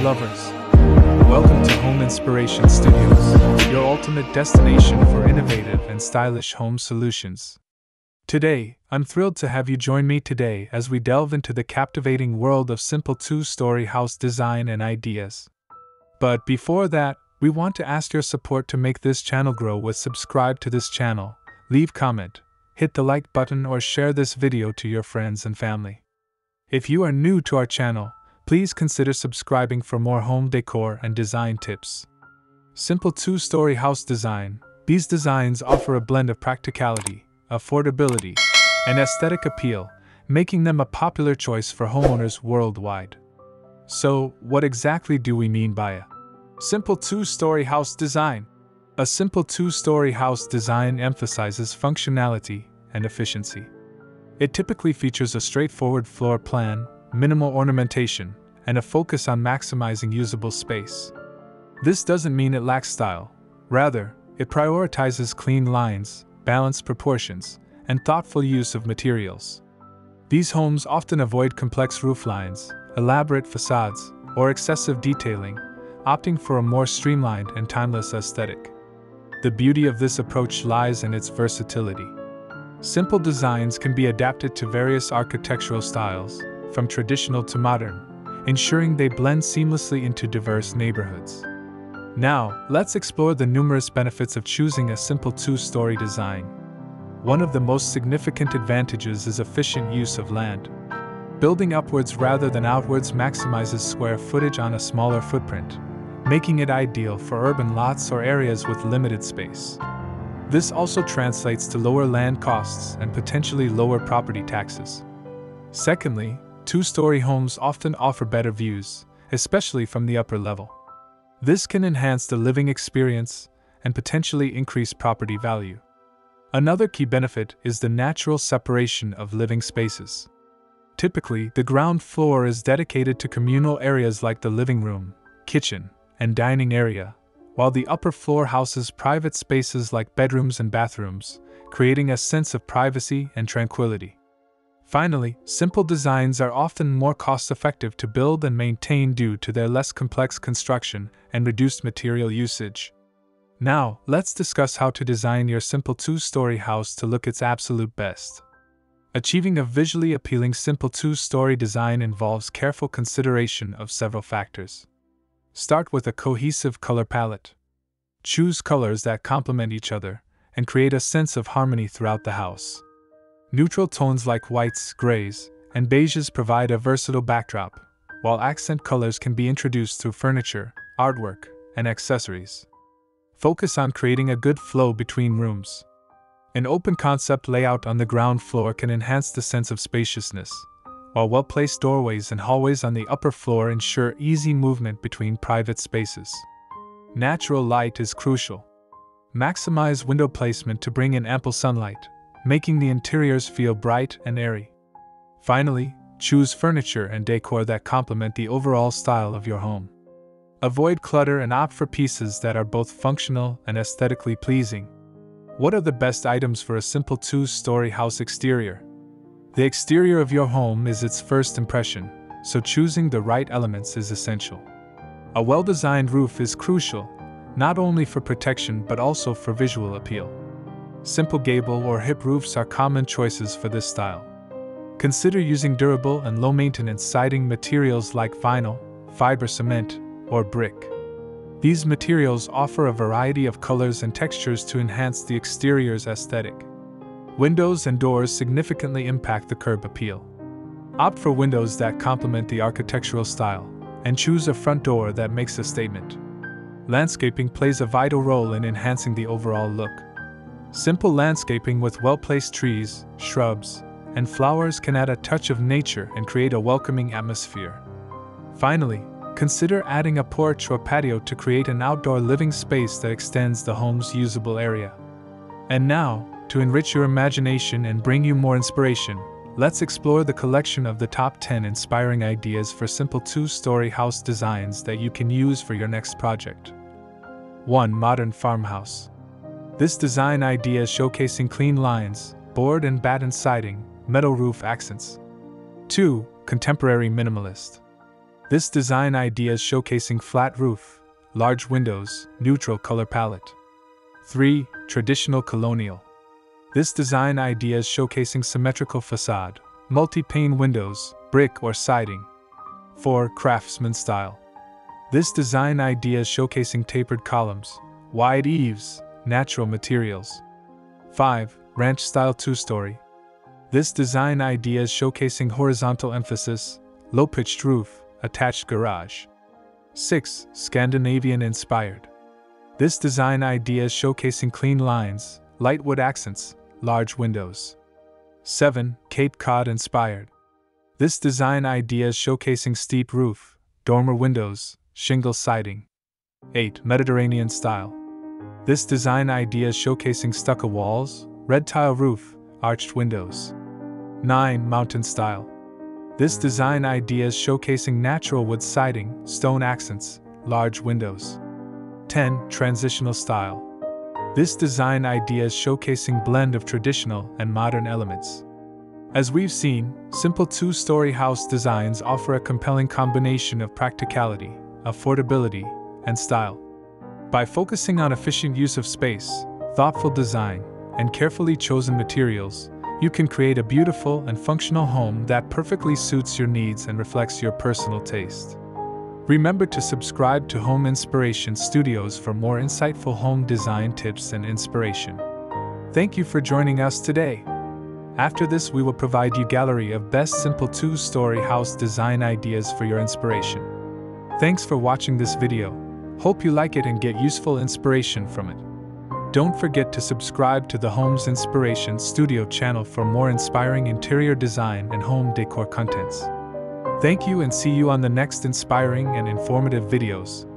lovers. Welcome to Home Inspiration Studios, your ultimate destination for innovative and stylish home solutions. Today, I'm thrilled to have you join me today as we delve into the captivating world of simple two-story house design and ideas. But before that, we want to ask your support to make this channel grow. Subscribe to this channel, leave comment, hit the like button, or share this video to your friends and family. If you are new to our channel, please consider subscribing for more home decor and design tips. Simple two-story house design. These designs offer a blend of practicality, affordability, and aesthetic appeal, making them a popular choice for homeowners worldwide. So, what exactly do we mean by a simple two-story house design? A simple two-story house design emphasizes functionality and efficiency. It typically features a straightforward floor plan, minimal ornamentation, and a focus on maximizing usable space. This doesn't mean it lacks style. Rather, it prioritizes clean lines, balanced proportions, and thoughtful use of materials. These homes often avoid complex roof lines, elaborate facades, or excessive detailing, opting for a more streamlined and timeless aesthetic. The beauty of this approach lies in its versatility. Simple designs can be adapted to various architectural styles, from traditional to modern, ensuring they blend seamlessly into diverse neighborhoods. Now, let's explore the numerous benefits of choosing a simple two-story design. One of the most significant advantages is efficient use of land. Building upwards rather than outwards maximizes square footage on a smaller footprint, making it ideal for urban lots or areas with limited space. This also translates to lower land costs and potentially lower property taxes. Secondly, two-story homes often offer better views, especially from the upper level. This can enhance the living experience and potentially increase property value. Another key benefit is the natural separation of living spaces. Typically, the ground floor is dedicated to communal areas like the living room, kitchen, and dining area, while the upper floor houses private spaces like bedrooms and bathrooms, creating a sense of privacy and tranquility. Finally, simple designs are often more cost-effective to build and maintain due to their less complex construction and reduced material usage. Now, let's discuss how to design your simple two-story house to look its absolute best. Achieving a visually appealing simple two-story design involves careful consideration of several factors. Start with a cohesive color palette. Choose colors that complement each other and create a sense of harmony throughout the house. Neutral tones like whites, grays, and beiges provide a versatile backdrop, while accent colors can be introduced through furniture, artwork, and accessories. Focus on creating a good flow between rooms. An open concept layout on the ground floor can enhance the sense of spaciousness, while well-placed doorways and hallways on the upper floor ensure easy movement between private spaces. Natural light is crucial. Maximize window placement to bring in ample sunlight, making the interiors feel bright and airy. Finally, choose furniture and decor that complement the overall style of your home. Avoid clutter and opt for pieces that are both functional and aesthetically pleasing. What are the best items for a simple two-story house exterior? The exterior of your home is its first impression, so choosing the right elements is essential. A well-designed roof is crucial, not only for protection but also for visual appeal. Simple gable or hip roofs are common choices for this style. Consider using durable and low-maintenance siding materials like vinyl, fiber cement, or brick. These materials offer a variety of colors and textures to enhance the exterior's aesthetic. Windows and doors significantly impact the curb appeal. Opt for windows that complement the architectural style, and choose a front door that makes a statement. Landscaping plays a vital role in enhancing the overall look. Simple landscaping with well-placed trees, shrubs, and flowers can add a touch of nature and create a welcoming atmosphere. Finally, consider adding a porch or patio to create an outdoor living space that extends the home's usable area. And now, to enrich your imagination and bring you more inspiration, let's explore the collection of the top 10 inspiring ideas for simple two-story house designs that you can use for your next project. 1. Modern farmhouse. This design idea is showcasing clean lines, board and batten siding, metal roof accents. 2. Contemporary minimalist. This design idea is showcasing flat roof, large windows, neutral color palette. 3. Traditional colonial. This design idea is showcasing symmetrical facade, multi-pane windows, brick or siding. 4. Craftsman style. This design idea is showcasing tapered columns, wide eaves, natural materials. 5. Ranch style two-story. This design idea is showcasing horizontal emphasis, low-pitched roof, attached garage. 6. Scandinavian inspired. This design idea is showcasing clean lines, light wood accents, large windows. 7. Cape Cod inspired. This design idea is showcasing steep roof, dormer windows, shingle siding. 8. Mediterranean style. This design idea is showcasing stucco walls, red tile roof, arched windows. 9. Mountain style. This design idea is showcasing natural wood siding, stone accents, large windows. 10. Transitional style. This design idea is showcasing blend of traditional and modern elements. As we've seen, simple two-story house designs offer a compelling combination of practicality, affordability, and style. By focusing on efficient use of space, thoughtful design, and carefully chosen materials, you can create a beautiful and functional home that perfectly suits your needs and reflects your personal taste. Remember to subscribe to Home Inspiration Studios for more insightful home design tips and inspiration. Thank you for joining us today. After this, we will provide you a gallery of best simple two-story house design ideas for your inspiration. Thanks for watching this video. Hope you like it and get useful inspiration from it. Don't forget to subscribe to the Homes Inspiration Studio channel for more inspiring interior design and home decor contents. Thank you and see you on the next inspiring and informative videos.